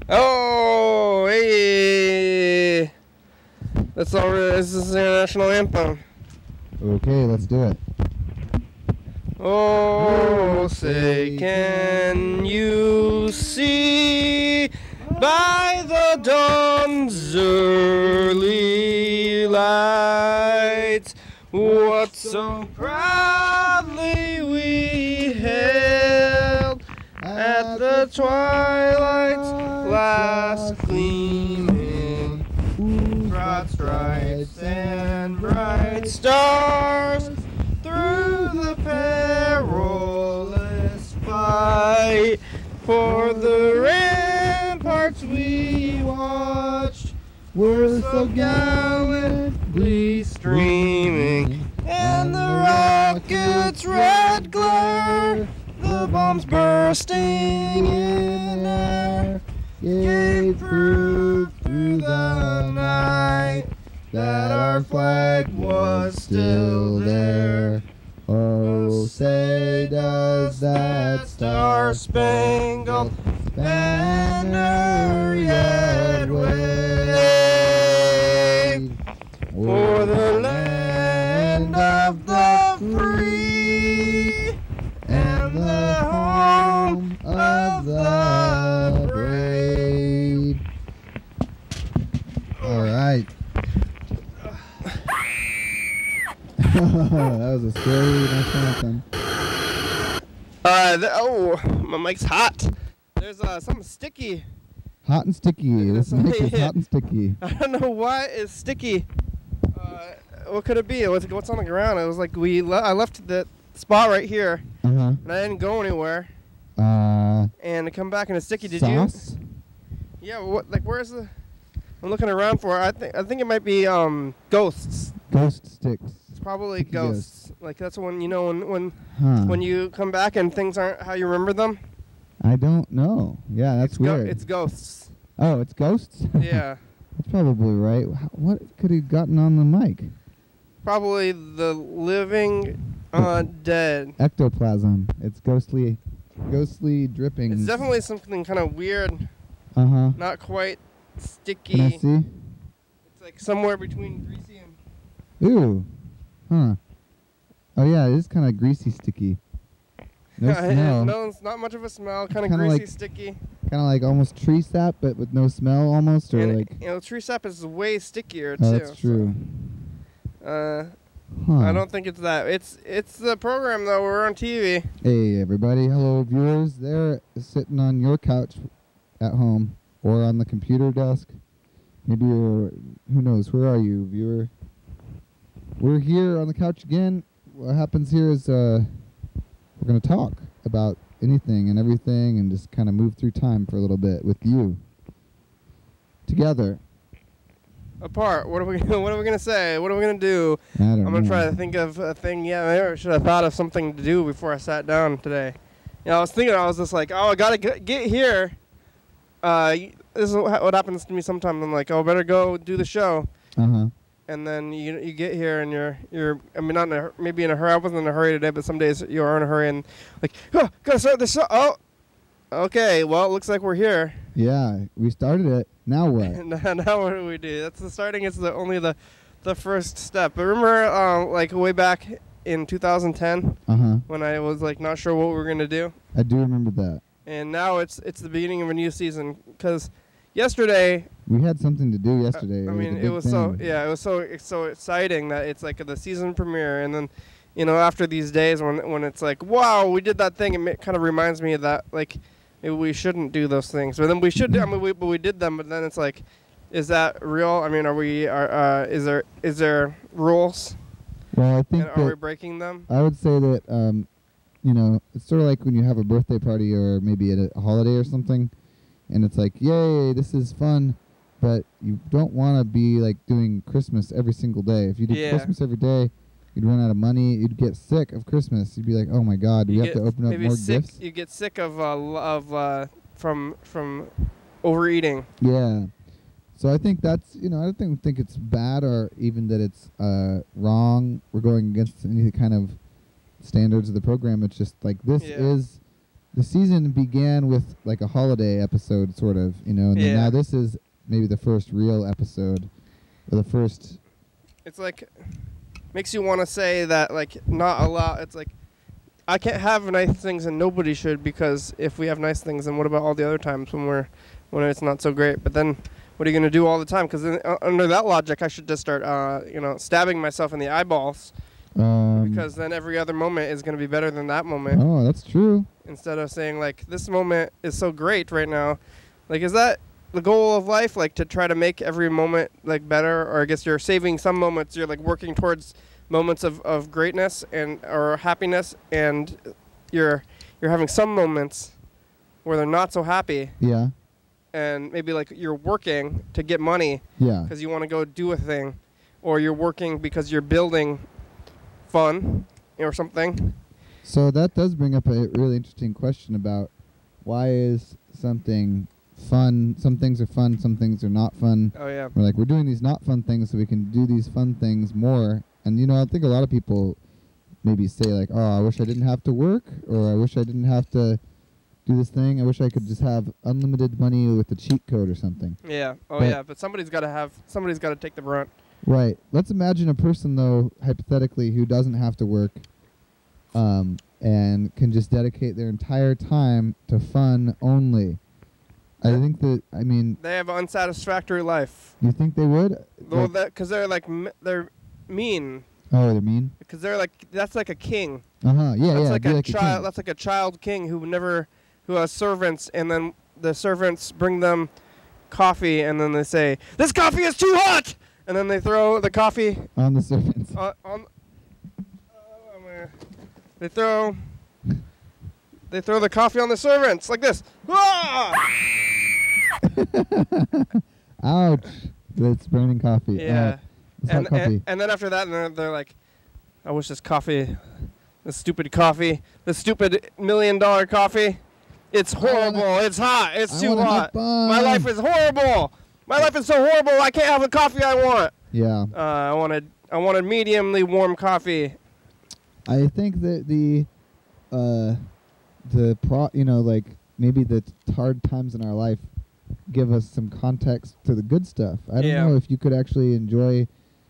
Oh, hey! This is the national anthem. Okay, let's do it. Oh, say can you see by the dawn's early light what so proudly we hailed at the twilight's last gleaming, broad stripes and bright stars through the perilous fight. For the ramparts we watched were so gallantly streaming, and the rockets' red glare, the bombs bursting in air, gave proof through the night that our flag was still there. Oh, say does that star-spangled banner yet wave o'er the land of the free and the home of the brave. All right. That was a scary national anthem. Oh, my mic's hot. There's something sticky. Hot and sticky. This mic is hot and sticky. I don't know why it's sticky. What could it be? What's on the ground? It was like I left the spot right here, and I didn't go anywhere. And to come back and it's sticky. Did sauce? You? Yeah. What? Like, where's the? I'm looking around for it. I think it might be ghosts. Ghost sticks. It's probably ghosts. Like that's when when you come back and things aren't how you remember them. I don't know. Yeah, that's weird. It's ghosts. Oh, it's ghosts? Yeah. That's probably right. What could have gotten on the mic? Probably the living dead. Ectoplasm. It's ghostly drippings. It's definitely something kind of weird. Not quite sticky. Can I see? It's like somewhere between greasy and... Ooh. Huh. Oh yeah, it is kind of greasy sticky. No smell. No, it's not much of a smell. Kind of greasy, like, sticky. Kind of like almost tree sap, but with no smell almost, or and like. Tree sap is way stickier too. Oh, that's true. So, I don't think it's that. It's the program though. We're on TV. Hey everybody, hello viewers. They're sitting on your couch at home or on the computer desk. Maybe you're, who knows? Where are you, viewer? We're here on the couch again. What happens here is we're going to talk about anything and everything and just kind of move through time for a little bit with you. Together. Apart. What are we going to say? What are we going to do? I'm going to try to think of a thing. Yeah, maybe I should have thought of something to do before I sat down today. I was thinking, I was just like, oh, I got to get here. This is what happens to me sometimes. I'm like, oh, I better go do the show. And then you get here and you're I mean, not in a, maybe in a hurry. I wasn't in a hurry today, but some days you are in a hurry and like, oh, gotta start the show. Oh, okay. Well, it looks like we're here. Yeah, we started it. Now what? Now what do we do? That's the starting. It's only the first step. But remember, like way back in 2010, when I was like not sure what we were gonna do. I do remember that. And now it's the beginning of a new season because yesterday. We had something to do yesterday. It was so exciting that it's like the season premiere, and then, after these days when it's like, wow, we did that thing, it kind of reminds me of that, like, maybe we shouldn't do those things, but then we should. But we did them, but then it's like, is that real? I mean, is there rules? Well, I think are we breaking them? I would say that it's sort of like when you have a birthday party or maybe at a holiday or something. And it's like, yay, this is fun, but you don't want to be like doing Christmas every single day. If you did Christmas every day, you'd run out of money. You'd get sick of Christmas. You'd be like, oh my God, do we have to open up more gifts? You get sick of from overeating. Yeah. So I think that's, I don't think it's bad or even that it's wrong. We're going against any kind of standards of the program. It's just like this is the season began with like a holiday episode, sort of, you know, and then now this is maybe the first real episode, or the first. It's like, makes you want to say that, like, not a lot. It's like, I can't have nice things and nobody should, because if we have nice things, then what about all the other times when it's not so great? But then what are you going to do all the time? Because under that logic, I should just start, stabbing myself in the eyeballs. Because then every other moment is going to be better than that moment. Oh, that's true. Instead of saying, like, this moment is so great right now. Like, is that the goal of life? Like, to try to make every moment, like, better? Or I guess you're saving some moments. You're, like, working towards moments of greatness or happiness. And you're having some moments where they're not so happy. Yeah. And maybe, like, you're working to get money. Yeah. Because you want to go do a thing. Or you're working because you're building fun or something. So that does bring up a really interesting question about why is something fun? Some things are fun, some things are not fun. Oh, yeah. We're doing these not fun things so we can do these fun things more. And, you know, I think a lot of people maybe say, like, oh, I wish I didn't have to work, or I wish I didn't have to do this thing. I wish I could just have unlimited money with a cheat code or something. Yeah. Oh, yeah. But somebody's got to take the brunt. Right. Let's imagine a person, though, hypothetically, who doesn't have to work and can just dedicate their entire time to fun only. I think that, I mean... They have an unsatisfactory life. You think they would? Well, because they're, like, they're mean. Oh, they're mean? Because they're, like, that's like a king. Uh-huh, yeah, that's yeah. Like a child. That's like a child king who has servants, and then the servants bring them coffee, and then they say, "This coffee is too hot!" And then they throw the coffee on the servants. They throw the coffee on the servants like this. Ah! Ouch! That's burning coffee. Yeah. Hot coffee. And then after that, they're like, "I wish this stupid coffee, this stupid $1 million coffee, it's horrible. It's hot. It's too hot. My life is horrible. My life is so horrible. I can't have the coffee I want." Yeah. I wanted mediumly warm coffee. I think that like maybe the hard times in our life give us some context to the good stuff. I don't know if you could actually enjoy,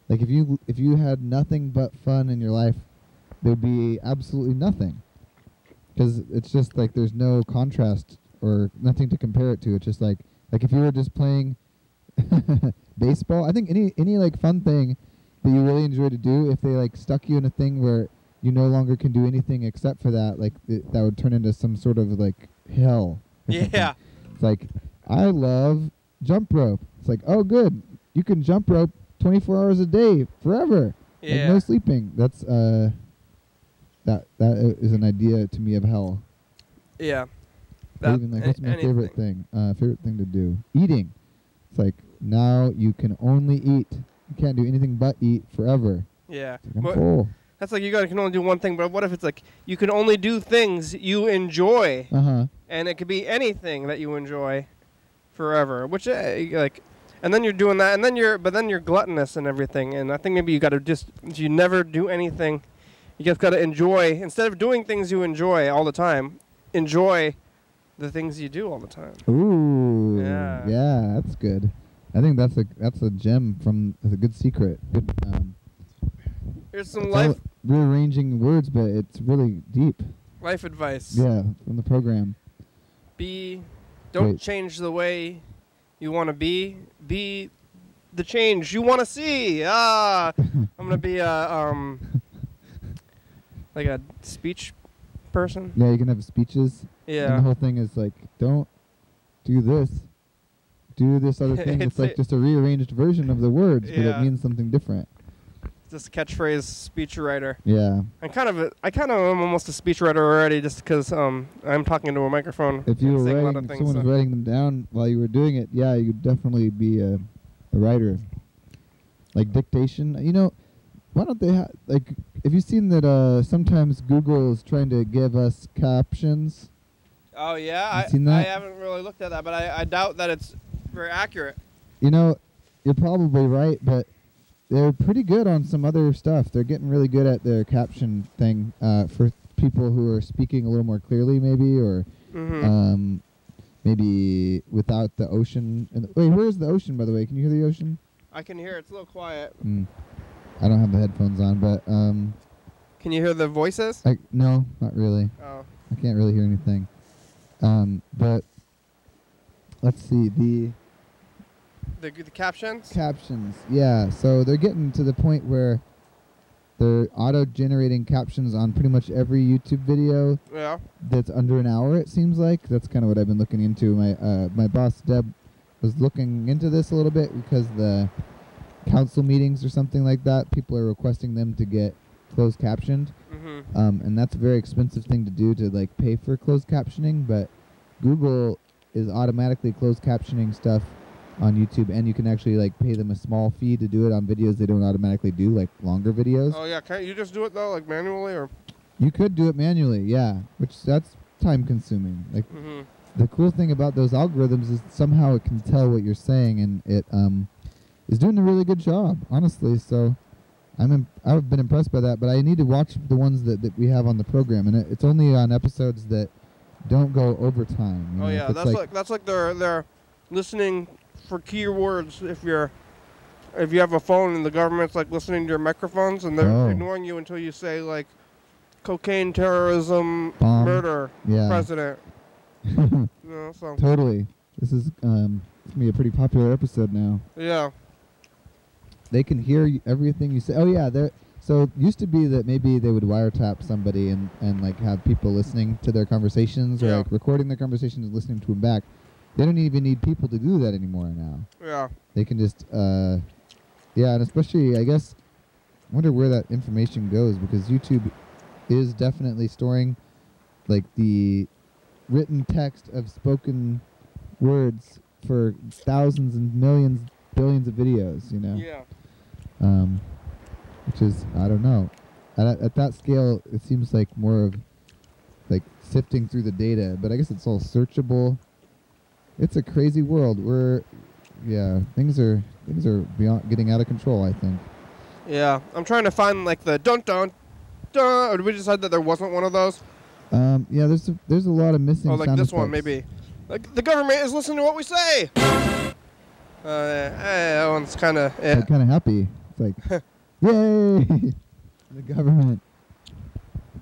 like, if you had nothing but fun in your life, there'd be absolutely nothing. Because it's just like there's no contrast or nothing to compare it to. It's just like if you were just playing baseball, I think any like fun thing that you really enjoy to do, if they like stuck you in a thing where you no longer can do anything except for that, like that would turn into some sort of like hell. Yeah. It's like, I love jump rope. It's like, oh good, you can jump rope 24 hours a day forever. Yeah. Like no sleeping. That's that is an idea to me of hell. Yeah. Even like, what's my favorite thing? Favorite thing to do? Eating. It's like, now you can only eat. You can't do anything but eat forever. Yeah. Like, I'm full. That's like you can only do one thing, but what if it's like you can only do things you enjoy? Uh-huh. And it could be anything that you enjoy forever, which like, and then you're doing that, and then you're gluttonous and everything, and I think maybe you got to you never do anything. You just got to enjoy, instead of doing things you enjoy all the time, enjoy the things you do all the time. Ooh. Yeah. Yeah, that's good. I think that's a gem that's a good secret. Good, here's some life rearranging words, but it's really deep. Life advice. Yeah, from the program. Don't change the way you want to be. Be the change you want to see. I'm gonna be like a speech person. Yeah, you can have speeches. Yeah. And the whole thing is like, don't do this. Do this other thing. It's like just a rearranged version of the words, but it means something different. Just catchphrase speechwriter. Yeah. I kind of am almost a speechwriter already, just because I'm talking into a microphone. If you were writing, if someone was writing them down while you were doing it, yeah, you'd definitely be a writer. Like dictation. You know, why don't they have you seen that sometimes Google is trying to give us captions? Oh yeah, seen that? I haven't really looked at that, but I doubt that it's very accurate. You know, you're probably right, but they're pretty good on some other stuff. They're getting really good at their caption thing for people who are speaking a little more clearly, maybe, or maybe without the ocean. Wait, where's the ocean, by the way? Can you hear the ocean? I can hear it. It's a little quiet. I don't have the headphones on, but Can you hear the voices? No, not really. Oh. I can't really hear anything. But let's see the captions. Captions, yeah. So they're getting to the point where they're auto-generating captions on pretty much every YouTube video. Yeah. That's under an hour. It seems like that's kind of what I've been looking into. My boss Deb was looking into this a little bit because the council meetings or something like that, people are requesting them to get closed captioned. And that's a very expensive thing to do, to like pay for closed captioning, but Google is automatically closed captioning stuff on YouTube, and you can actually like pay them a small fee to do it on videos they don't automatically do, like longer videos. Oh yeah, can't you just do it though, like manually, or? You could do it manually, yeah, which that's time consuming. Like the cool thing about those algorithms is somehow it can tell what you're saying, and it is doing a really good job, honestly. So I've been impressed by that, but I need to watch the ones that we have on the program, and it's only on episodes that don't go overtime. Oh yeah, that's like they're listening for keywords. If you have a phone and the government's like listening to your microphones, and they're ignoring you until you say like cocaine, terrorism, bomb, murder, president. So. Totally. This is gonna be a pretty popular episode now. Yeah. They can hear everything you say. Oh yeah, so it used to be that maybe they would wiretap somebody and like have people listening to their conversations, or like recording their conversations and listening to them back. They don't even need people to do that anymore now. Yeah. They can just and especially, I guess, I wonder where that information goes, because YouTube is definitely storing like the written text of spoken words for thousands and millions, billions of videos, you know? Yeah. Which is, I don't know. At that scale, it seems like more of like sifting through the data, but I guess it's all searchable. It's a crazy world. Things are beyond getting out of control, I think. Yeah, I'm trying to find like the dun dun dun. Or did we decide that there wasn't one of those? Yeah, there's a lot of missing. Oh, like sound this effects. one maybe. Like the government is listening to what we say. That one's kind of. Yeah. Kind of happy. It's like, yay, the government.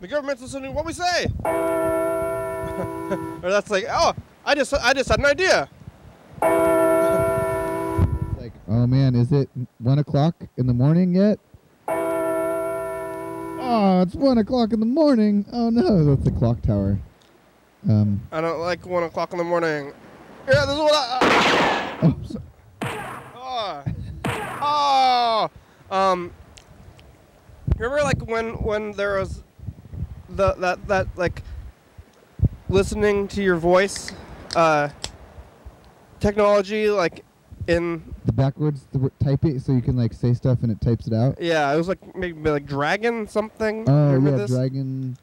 The government's listening to what we say. Or that's like, oh, I just had an idea. Like, oh man, is it 1 o'clock in the morning yet? Oh, it's 1 o'clock in the morning. Oh no, that's the clock tower. I don't like 1 o'clock in the morning. Yeah, this is what I. Oops. Remember like when there was that like listening to your voice technology, like in the backwards typing, so you can like say stuff and it types it out. Yeah, it was like maybe like Dragon something. Oh remember yeah, this? Dragon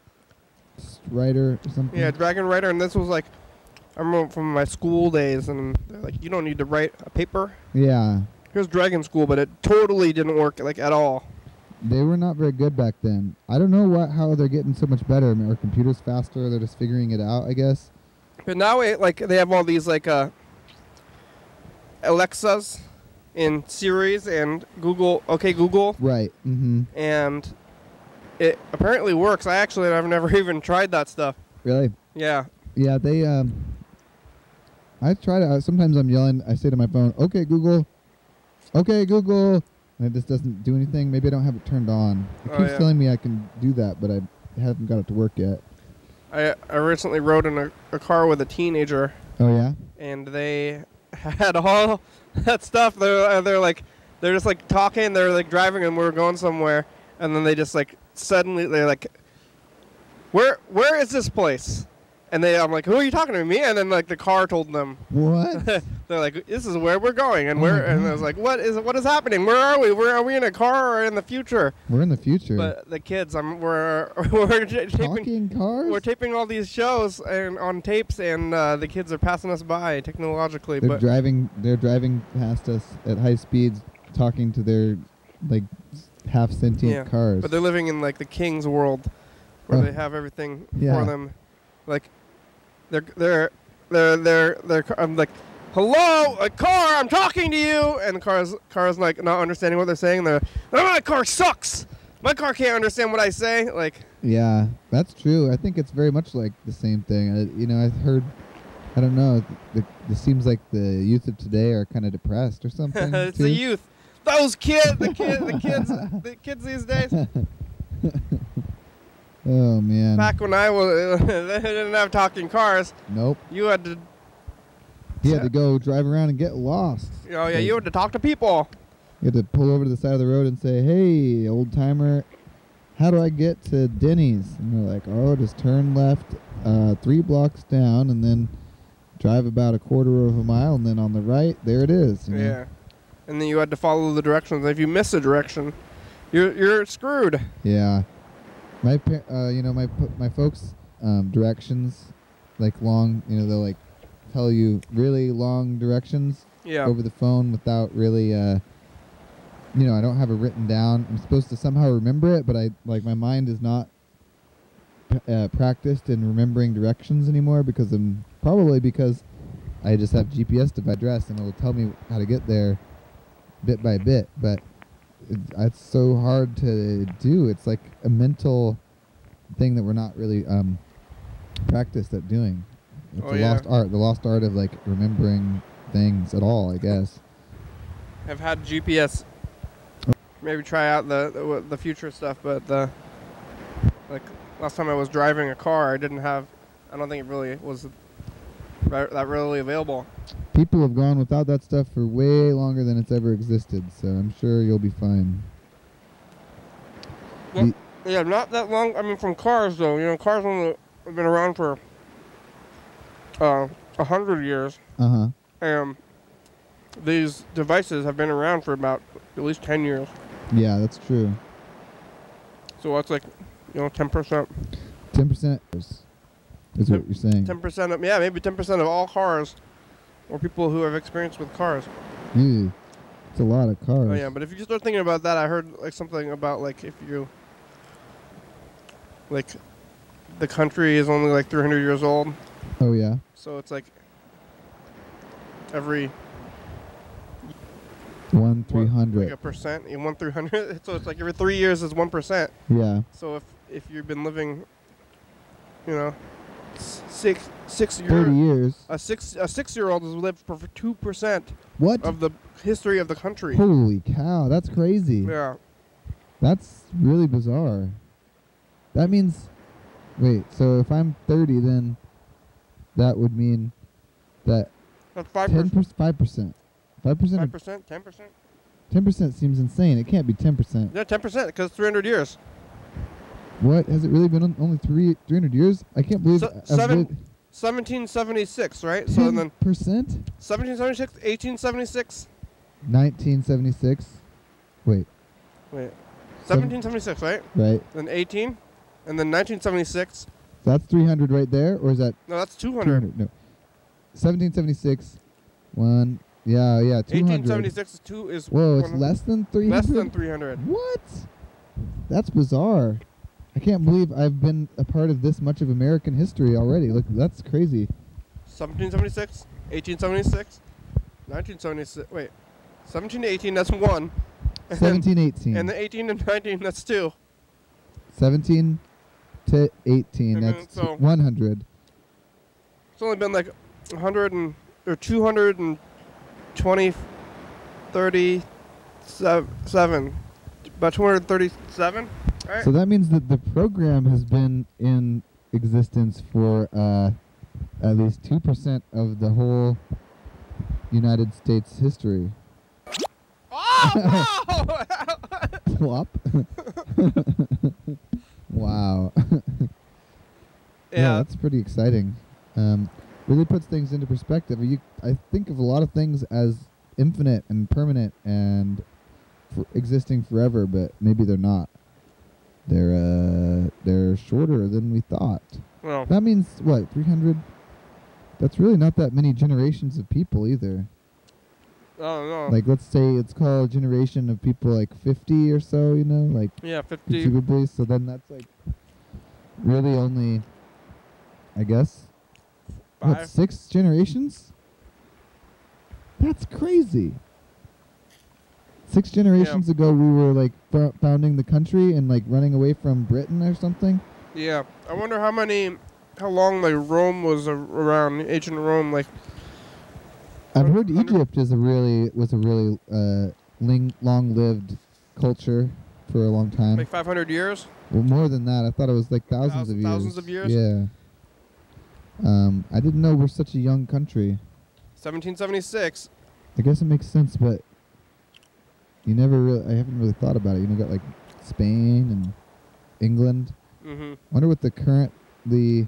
Writer or something. Yeah, Dragon Writer, and this was like, I remember from my school days, and they're like, you don't need to write a paper. Yeah. Here's Dragon School, but it totally didn't work like at all. They were not very good back then. I don't know how they're getting so much better. I mean, are computers faster? They're just figuring it out, I guess. But now they have all these like Alexas in Series and Google. Okay, Google. Right. Mm-hmm. And it apparently works. I've never even tried that stuff. Really? Yeah. Yeah, they. I try to. Sometimes I'm yelling. I say to my phone, "Okay, Google." Okay, Google. And it just doesn't do anything. Maybe I don't have it turned on. It keeps telling me I can do that, but I haven't got it to work yet. I recently rode in a car with a teenager. Oh yeah. And they had all that stuff. They're just like talking. They're like driving, and we were going somewhere, and then they just like suddenly they're like, where is this place? And I'm like, who are you talking to, me? And then like the car told them. What? They're like, this is where we're going, and and I was like, what is happening? Where are we? Are we in a car or in the future? We're in the future. But the kids, we're taping cars. We're taping all these shows and on tapes, and the kids are passing us by technologically. They're driving past us at high speeds, talking to their like half sentient cars. But they're living in like the king's world, where they have everything for them. Like they're I'm like, hello, a car, I'm talking to you, and the car's like not understanding what they're saying. They're, oh, my car sucks. My car can't understand what I say. Like, yeah, that's true. I think it's very much like the same thing. I've heard. I don't know. It seems like the youth of today are kind of depressed or something. It's too. the youth. Those kids, the kids these days. Oh man. Back when I was, they didn't have talking cars. Nope. You had to. You had to go drive around and get lost. Oh yeah, you had to talk to people. You had to pull over to the side of the road and say, "Hey, old timer, how do I get to Denny's?" And they're like, "Oh, just turn left 3 blocks down and then drive about a quarter of a mile, and then on the right, there it is." You know? Yeah. And then you had to follow the directions. If you miss a direction, you're screwed. Yeah. My my folks directions, like long, they'll like tell you really long directions over the phone without really I don't have it written down. I'm supposed to somehow remember it, but my mind is not practiced in remembering directions anymore because I just have GPS to my address and it will tell me how to get there bit by bit, but it's so hard to do. It's like a mental thing that we're not really practiced at doing. It's the lost art of like remembering things at all, I guess. I've had GPS. Maybe try out the future stuff, but like last time I was driving a car, I don't think it really was that readily available. People have gone without that stuff for way longer than it's ever existed, so I'm sure you'll be fine. Well, yeah, not that long. I mean, from cars though, cars have been around for 100 years. And these devices have been around for about at least 10 years. Yeah, that's true. So that's like, 10%. 10% is what you're saying. 10% of, maybe 10% of all cars, or people who have experience with cars. Ew, it's a lot of cars. Oh yeah, but if you start thinking about that, I heard like something about like if you, like, the country is only like 300 years old. Oh yeah. So it's like every 1/300. Like a percent, 1/300. So it's like every 3 years is 1%. Yeah. So if you've been living, 6 years. 30 years. A 6-year-old has lived for 2%. What? Of the history of the country. Holy cow, that's crazy. Yeah. That's really bizarre. That means, wait, so if I'm 30, then that would mean that That's 5%. 5%. 5%? 5%? 10%? 10% seems insane. It can't be 10%. Yeah, 10% because 300 years. What? Has it really been only 300 years? I can't believe... 1776, right? 10%? So then 1776? 1876? 1976? Wait. 1776, right? Right. Then 18, and then 1976. That's 300 right there, or is that... No, that's 200. No. 1776, 1... Yeah, 200. 1876 is Whoa, it's less than 300? Less than 300. What? That's bizarre. I can't believe I've been a part of this much of American history already. Look, that's crazy. 1776, 1876, 1976. Wait, 17 to 18, that's 1. 17, 18. And then 18 and 19, that's 2. 17 to 18, that's 100. It's only been like 220, 37, about 237, right? So that means that the program has been in existence for at least 2% of the whole United States history. Oh, no! Plop. Wow. Yeah, that's pretty exciting. Really puts things into perspective. I think of a lot of things as infinite and permanent and existing forever, but maybe they're not. They're shorter than we thought. Well, that means what, 300? That's really not that many generations of people either. Oh no. Like, let's say it's called a generation of people like 50 or so, like yeah, 50. Conceivably. So then that's like really only, I guess, What, 5? 6 generations? That's crazy. 6 generations ago, we were like founding the country and like running away from Britain or something. Yeah. I wonder how long like Rome was around, ancient Rome. Like, I've heard Egypt was a really long-lived culture for a long time. like 500 years. Well, more than that. I thought it was like thousands of years. Thousands of years. Yeah. I didn't know we're such a young country. 1776. I guess it makes sense, but I haven't really thought about it. You know, got like Spain and England. Mm-hmm. I wonder what maybe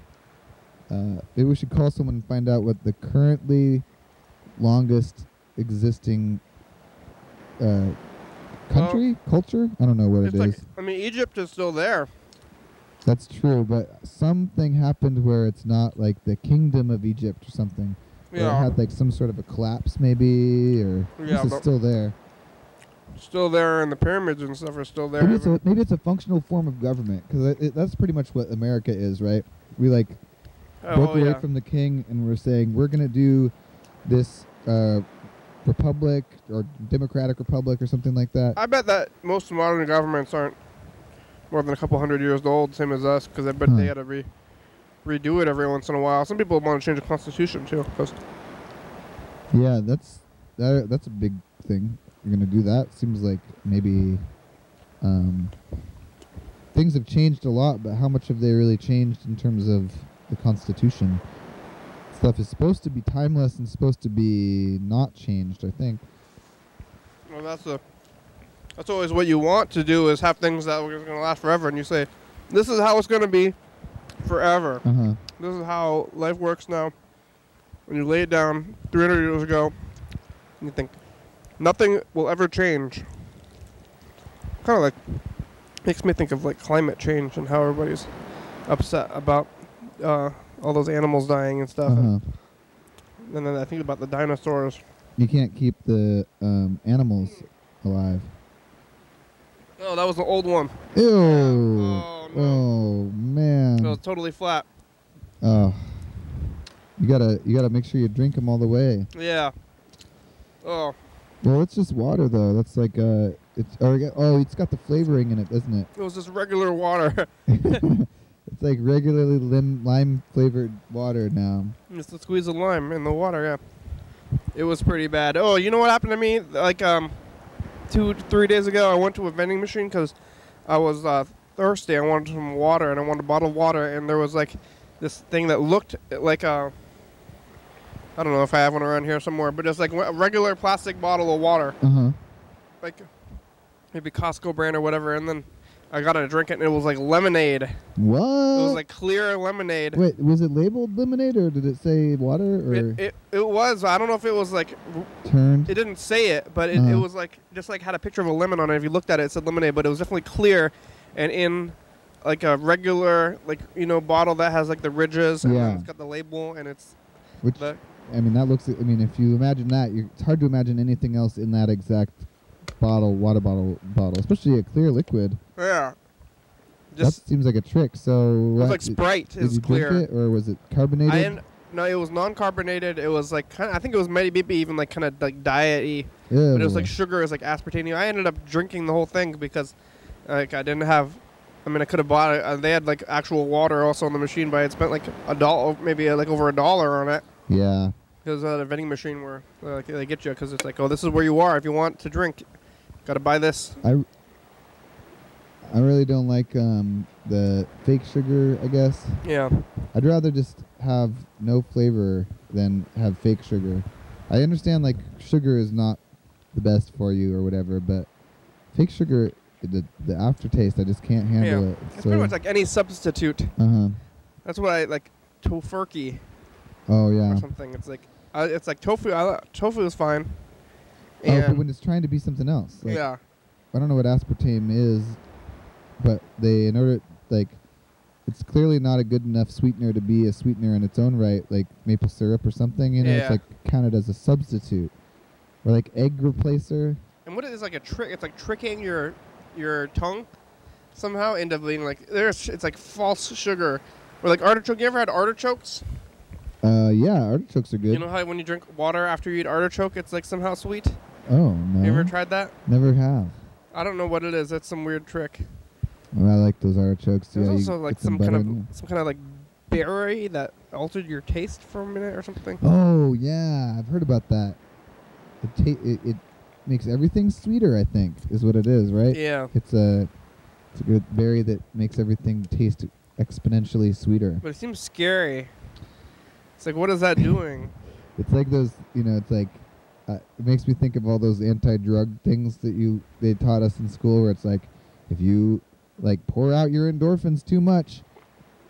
we should call someone and find out what the currently longest existing culture? I don't know what it is. I mean, Egypt is still there. That's true, but something happened where it's not like the kingdom of Egypt or something. Yeah. It had like some sort of a collapse maybe, or it's still there. Still there, and the pyramids and stuff are still there. Maybe it's a functional form of government, because that's pretty much what America is, right? We like broke away from the king, and we're saying we're going to do this republic or democratic republic or something like that. I bet that most modern governments aren't more than a couple hundred years old, same as us, because I bet they got to redo it every once in a while. Some people want to change the constitution too. Yeah, that's a big thing. You're gonna do that. Seems like maybe things have changed a lot, but how much have they really changed in terms of the Constitution? Stuff is supposed to be timeless and supposed to be not changed, I think. Well, that's always what you want to do, is have things that are going to last forever, and you say, this is how it's going to be forever. Uh-huh. This is how life works now. When you lay it down 300 years ago, and you think, nothing will ever change. Kind of like, makes me think of like climate change and how everybody's upset about all those animals dying and stuff. Uh-huh. And then I think about the dinosaurs. You can't keep the animals alive. Oh, that was the old one. Ew. Oh, no. Oh, man. It was totally flat. Oh. You gotta make sure you drink them all the way. Yeah. Oh. Well, it's just water though. That's like it's got the flavoring in it, doesn't it? It was just regular water. It's like regularly lime flavored water now. Just a squeeze of lime in the water. Yeah. It was pretty bad. Oh, you know what happened to me? Like 2-3 days ago, I went to a vending machine because I was thirsty. I wanted some water, and I wanted a bottle of water, and there was like this thing that looked like a, I don't know if I have one around here somewhere, but it's like a regular plastic bottle of water. Uh-huh. Like maybe Costco brand or whatever, and then I got to drink it, and it was like lemonade. What? It was like clear lemonade. Wait, was it labeled lemonade, or did it say water? Or It was. I don't know if it was like turned. It didn't say it, but it was like just like had a picture of a lemon on it. If you looked at it, it said lemonade, but it was definitely clear, and in like a regular bottle that has like the ridges, and then it's got the label, and it's that looks. I mean, if you imagine that, it's hard to imagine anything else in that exact water bottle, especially a clear liquid. Yeah. That seems like a trick. So it was like Sprite. Did you clear. drink it, or was it carbonated? No, it was non-carbonated. It was like I think it was maybe even like kind of like diet-y. But it was like sugar. It was like aspartame. I ended up drinking the whole thing because like I didn't have. I mean, I could have bought it. They had like actual water also on the machine, but I had spent like $1, maybe like over $1 on it. Yeah. Because the vending machine where they get you, because it's like, oh, this is where you are if you want to drink. Got to buy this. I really don't like the fake sugar, I guess. Yeah. I'd rather just have no flavor than have fake sugar. I understand like sugar is not the best for you or whatever, but fake sugar, the aftertaste, I just can't handle it. It's pretty much like any substitute. Uh-huh. That's what I like. Tofurkey. Oh yeah. Or something. It's like tofu. Tofu is fine. But when it's trying to be something else. Like, yeah. I don't know what aspartame is, but it's clearly not a good enough sweetener to be a sweetener in its own right, like maple syrup or something. It's like counted as a substitute, or like egg replacer. And what is like a trick? It's like tricking your tongue somehow into being like it's like false sugar, or like artichoke. You ever had artichokes? Yeah, artichokes are good. You know how when you drink water after you eat artichoke, it's like somehow sweet? Oh, no. You ever tried that? Never have. I don't know what it is. It's some weird trick. Well, I like those artichokes. There's Yeah, also you like get some kind of like berry that altered your taste for a minute or something. Oh, yeah. I've heard about that. It makes everything sweeter, I think, is what it is, right? Yeah. It's a good berry that makes everything taste exponentially sweeter. But it seems scary. It's like, what is that doing? It's like those, it's like, it makes me think of all those anti-drug things that they taught us in school, where it's like, if you like pour out your endorphins too much,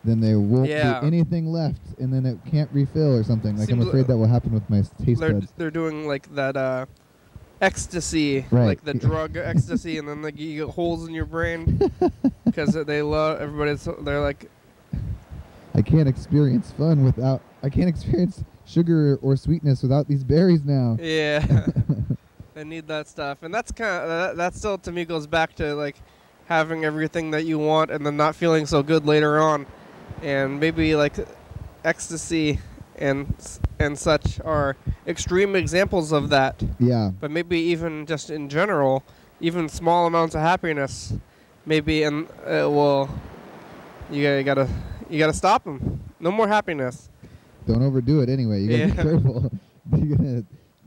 then there won't be anything left, and then it can't refill or something. Like, I'm afraid that will happen with my taste buds. They're doing like that ecstasy, right. Like the drug ecstasy, and then like you get holes in your brain because they're like, I can't experience sugar or sweetness without these berries now. Yeah. They need that stuff, and that's kind of that still to me goes back to like having everything that you want and then not feeling so good later on, and maybe like ecstasy and such are extreme examples of that. Yeah. But maybe even just in general, even small amounts of happiness, maybe you gotta stop them. No more happiness. Don't overdo it anyway. You gotta be careful. You're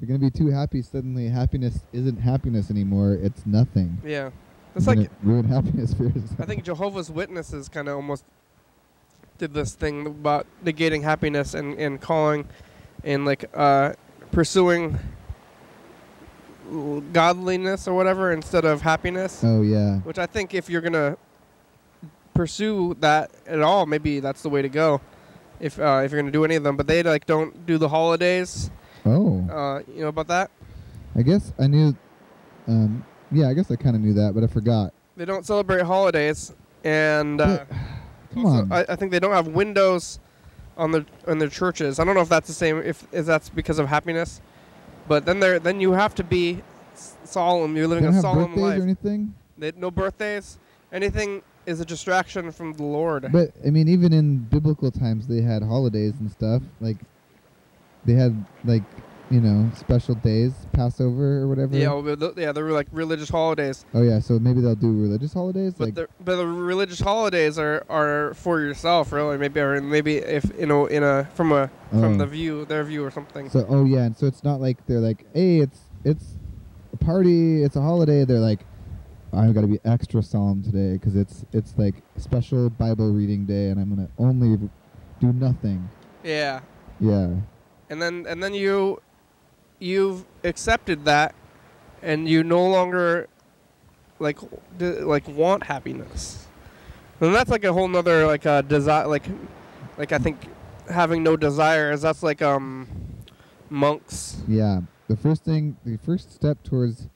gonna be too happy. Suddenly, happiness isn't happiness anymore. It's nothing. Yeah, it's like ruin happiness for yourself. I think Jehovah's Witnesses kind of almost did this thing about negating happiness and calling and like pursuing godliness or whatever instead of happiness. Oh yeah. Which I think if you're gonna pursue that at all, maybe that's the way to go. If you're gonna do any of them, but they like don't do the holidays. Oh. You know about that? I guess I knew. Yeah, I guess I kind of knew that, but I forgot. They don't celebrate holidays, and come on. I think they don't have windows on their churches. I don't know if that's the same. If that's because of happiness, but then you have to be solemn. You're living a solemn life. Or anything? No birthdays. Anything is a distraction from the Lord. But I mean, even in biblical times, they had holidays and stuff. Like they had special days, Passover or whatever. Yeah, they were like religious holidays. Oh yeah, so maybe they'll do religious holidays. But the religious holidays are for yourself, really. Maybe if from their view or something. So and so it's not like they're like, hey, it's a party, it's a holiday. They're like, I've got to be extra solemn today because it's like special Bible reading day, and I'm gonna only do nothing. Yeah. Yeah. And then you've accepted that, and you no longer like want happiness. And that's like a whole nother desire. Like I think having no desires. That's like monks. Yeah. The first step towards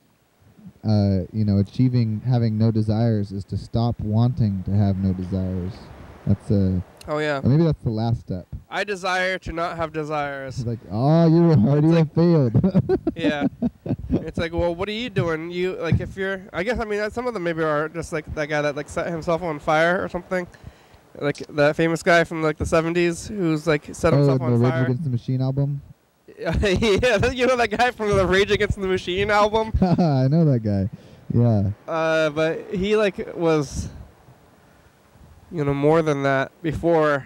achieving having no desires is to stop wanting to have no desires. That's or maybe that's the last step. I desire to not have desires. It's like, you already have failed. Yeah. It's like, well, what are you doing? You like if you're I guess some of them maybe are just like that guy that like set himself on fire or something. Like that famous guy from like the 70s who's like set himself on fire. Rage Against the Machine album? Yeah, you know that guy from the Rage Against the Machine album? I know that guy. Yeah. But he was more than that before.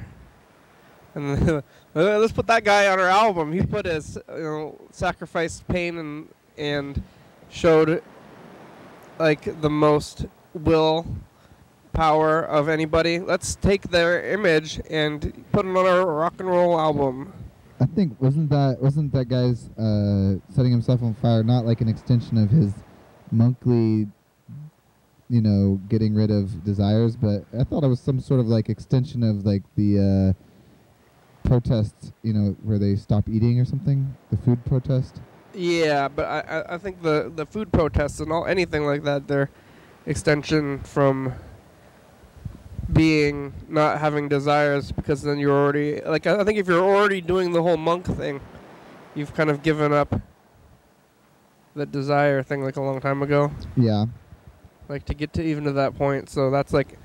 And let's put that guy on our album. He put his sacrificed pain and showed like the most will power of anybody. Let's take their image and put it on our rock and roll album. I think wasn't that guy's setting himself on fire not like an extension of his monkly getting rid of desires, but I thought it was some sort of like extension of like the protests, where they stop eating or something, the food protest. Yeah, but I think the food protests and anything like that, they're extension from not having desires, because then you're already like I think if you're already doing the whole monk thing, you've kind of given up the desire thing like a long time ago. Yeah. Like to get to even to that point, so that's like.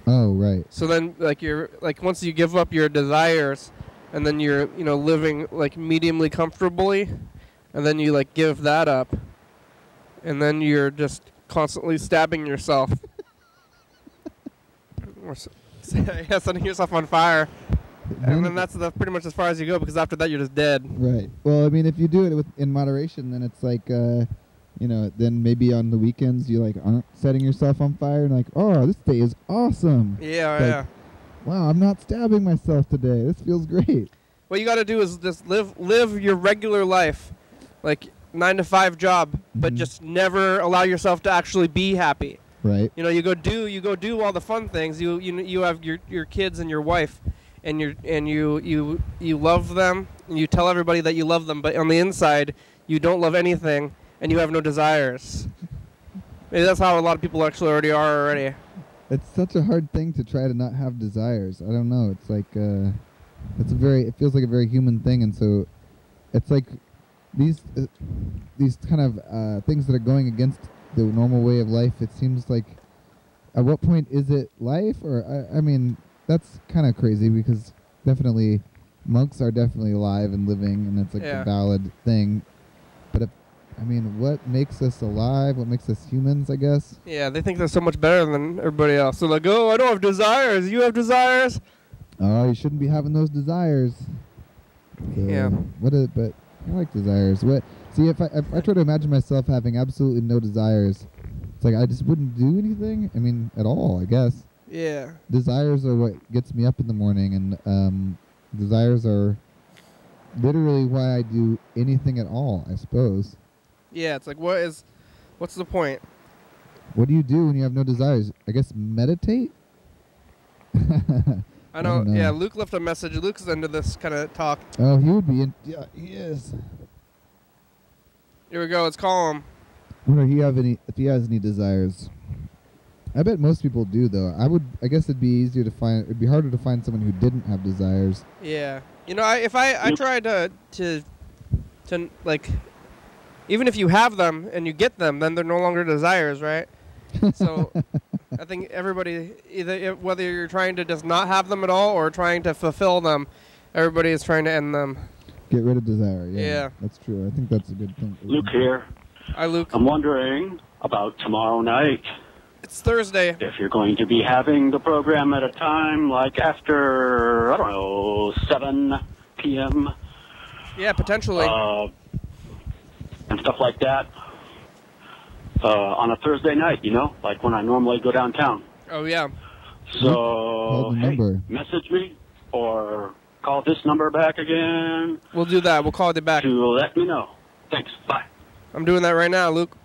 Oh right. So then, like you're like once you give up your desires, and then you're, living like mediumly comfortably, and then you like give that up, and then you're just constantly stabbing yourself. Or setting yourself on fire. And then that's pretty much as far as you go, because after that you're just dead. Right. Well, I mean, if you do it in moderation, then it's like, then maybe on the weekends you like aren't setting yourself on fire and like, oh, this day is awesome. Yeah, like, yeah. Wow, I'm not stabbing myself today. This feels great. What you got to do is just live your regular life, like 9-to-5 job, but just never allow yourself to actually be happy. Right. You go do all the fun things. You have your kids and your wife, and you love them, and you tell everybody that you love them, but on the inside you don't love anything, and you have no desires. Maybe that's how a lot of people actually already are already. It's such a hard thing to try to not have desires. I don't know. It's like it feels like a very human thing, and so it's like these kind of things that are going against the normal way of life. It seems like, at what point is it life? Or I mean, that's kind of crazy, because definitely monks are definitely alive and living, and it's like a valid thing. But what makes us alive? What makes us humans, I guess? Yeah, they think they're so much better than everybody else. They're like, oh, I don't have desires. You have desires? Oh, you shouldn't be having those desires. So yeah. But I like desires. See, if I try to imagine myself having absolutely no desires, it's like I just wouldn't do anything. I mean, at all, I guess. Yeah. Desires are what gets me up in the morning, and desires are literally why I do anything at all, I suppose. Yeah, it's like, what's the point? What do you do when you have no desires? I guess meditate? I know. Yeah, Luke left a message. Luke's into this kind of talk. Oh, he would be in. Yeah, he is. Here we go. Let's call him. I wonder if he has any desires. I bet most people do, though. I guess it'd be easier to find. It'd be harder to find someone who didn't have desires. Yeah. If I tried to like, even if you have them and you get them, then they're no longer desires, right? So I think everybody, whether you're trying to just not have them at all or trying to fulfill them, everybody is trying to end them. Get rid of desire. Yeah. That's true. I think that's a good thing. Luke here. Hi, Luke. I'm wondering about tomorrow night. It's Thursday. If you're going to be having the program at a time like after, 7 p.m. Yeah, potentially. And stuff like that. On a Thursday night, like when I normally go downtown. Oh, yeah. So, hey, message me or call this number back again. We'll do that. We'll call it back. To let me know. Thanks. Bye. I'm doing that right now, Luke.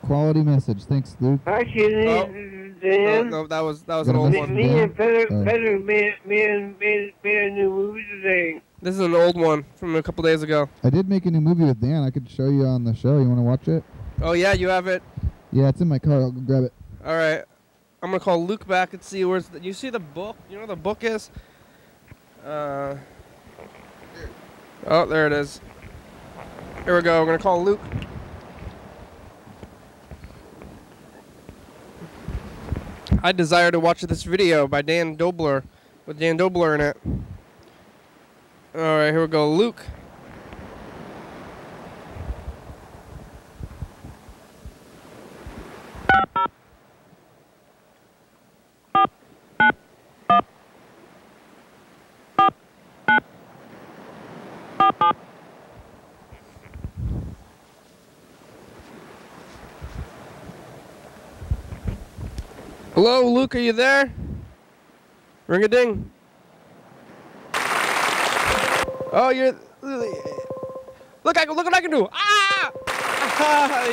Quality message. Thanks, Luke. Hi, Dan. No, that was an old one. Me and Freddy made a new movie today. This is an old one from a couple days ago. I did make a new movie with Dan. I could show you on the show. You want to watch it? Oh, yeah, you have it? Yeah, it's in my car. I'll go grab it. All right. I'm going to call Luke back and see where's you see the book? You know where the book is? Oh, there it is. Here we go. We're going to call Luke. I desire to watch this video by Dan Dobler, with Dan Dobler in it. All right, here we go. Luke. Hello, Luke, are you there? Ring-a-ding. Oh, you're... Look what I can do! Ah!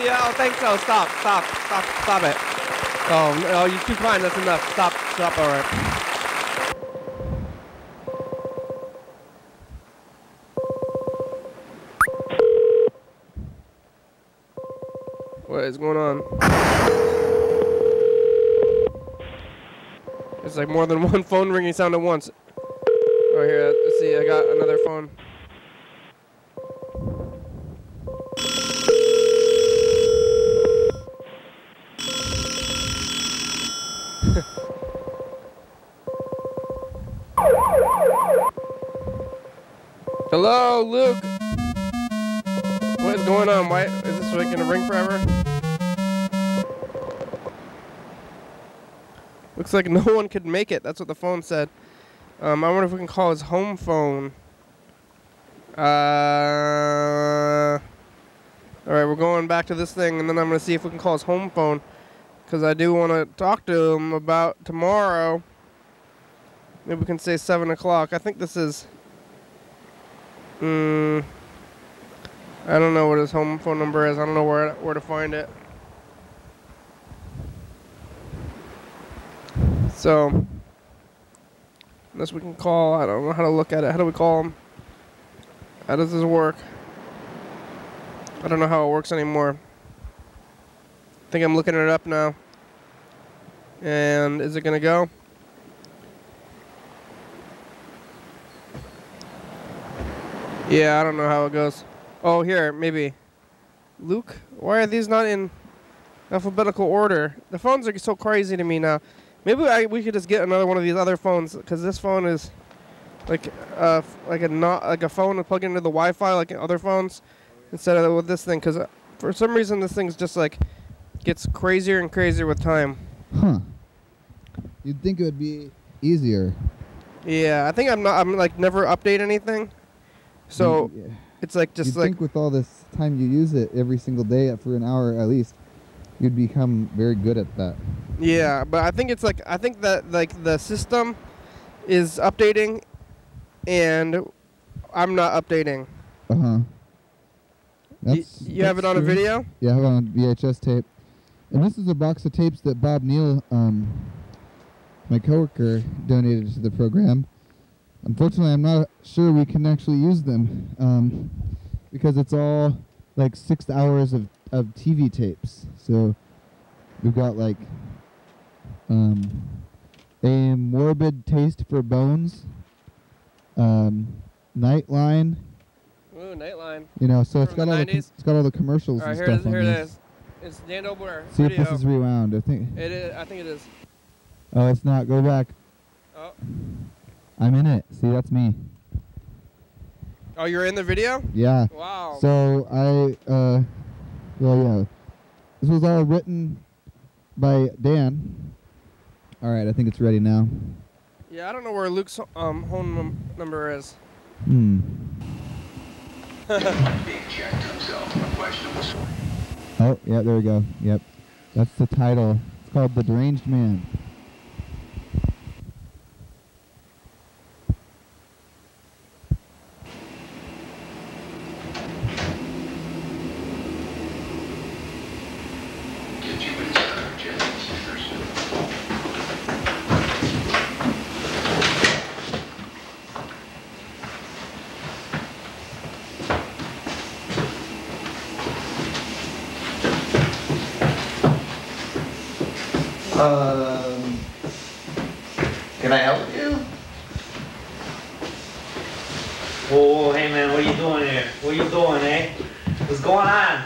Yeah, I don't think so. Stop it. Oh, no, you're too kind. That's enough. Stop, all right. What is going on? It's like more than one phone ringing sound at once. Oh, here, let's see, I got another phone. What is going on? Why is this like gonna ring forever? Looks like no one could make it. That's what the phone said. I wonder if we can call his home phone. Alright, we're going back to this thing, and then I'm going to see if we can call his home phone. Because I do want to talk to him about tomorrow. Maybe we can say 7 o'clock. I think this is... I don't know what his home phone number is. I don't know where to find it. So... unless we can call... I don't know how to look at it. How do we call him? How does this work? I don't know how it works anymore. I think I'm looking it up now. And is it gonna go? Yeah, I don't know how it goes. Oh, here, maybe. Luke? Why are these not in alphabetical order? The phones are so crazy to me now. Maybe we could just get another one of these other phones, because this phone is like a phone to plug into the Wi-Fi like in other phones, instead of with this thing. Because for some reason this thing's just like gets crazier and crazier with time. Huh. You'd think it would be easier. Yeah, I think I'm like never update anything. So Yeah. it's like just You'd like think with all this time you use it every single day for an hour at least, you'd become very good at that. yeah, but I think it's like that like the system is updating, and I'm not updating. You have it on a video? Yeah, I have it on VHS tape. And this is a box of tapes that Bob Neal, my coworker, donated to the program. Unfortunately, I'm not sure we can actually use them because it's all like 6 hours of TV tapes. So we've got like A Morbid Taste for Bones, Nightline. Ooh, Nightline. You know, so it's From got the all 90s? it's got all the commercials All right, and here stuff on it this. is. It's Dan Dobler. See video. if this is rewound. I think. It is. I think it is. Oh, it's not. Go back. Oh. I'm in it. See, that's me. Oh, you're in the video? Yeah. Wow. So well, yeah. This was all written by Dan. All right, I think it's ready now. Yeah, I don't know where Luke's home number is. Oh, yeah, there we go. Yep. That's the title. It's called The Deranged Man. Can I help you? Oh, hey man, what are you doing here? What are you doing, eh? What's going on?